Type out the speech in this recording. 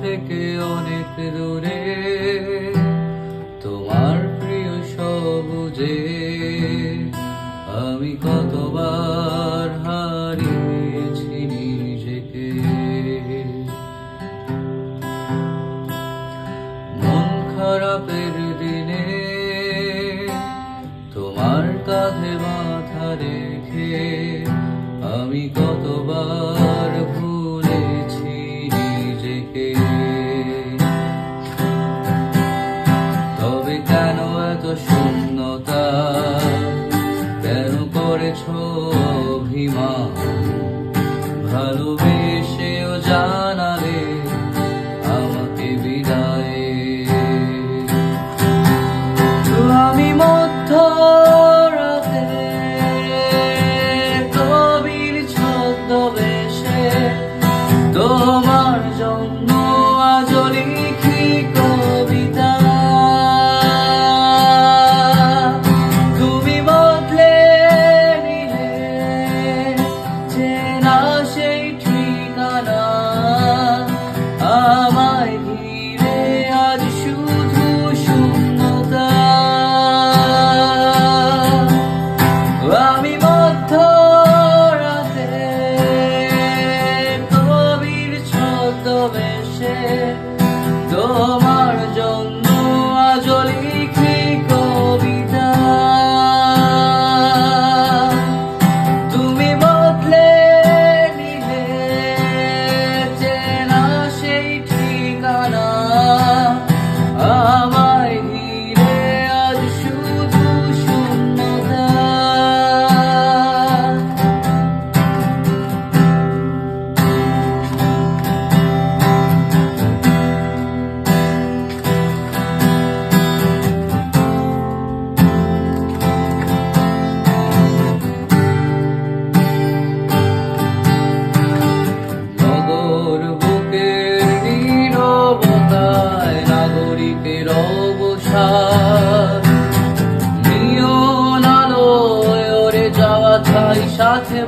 থেকে অনেক দূরে তোমার প্রিয় সবুজে আমি কতবার হারিয়েছি নিজেকে। মন খারাপের দিনে তোমার কাঁধে মাথা রেখে আমি কতবার ভুলেছি নিজেকে। তবে কেন এত শূন্যতা, কেন করেছো অভিমান, ভালোবেসেও জানালে আমাকে বিদায়। আমি মধ্যরাতে কবির ছদ্মবেশে তোমার জন্য আজ লিখি কবিতা। তুমি বদলে নিলে চেনা সেই ঠিকানা, আমায় ঘিরে আজ শুধু শূন্যতা। আমি মধ্যরাতে কবির ছদ্মবেশে তোমার জন্য আজ লিখি কবিতা। তুমি বদলে নিলে চেনা সেই ঠিকানা, আমায় ঘিরে আজ শুধু শূন্যতা। নগর বুকের নীরবতায় নাগরিকের অবসাদ, নিয়ন আলোয় ওরে যাওয়া চাই সাথে।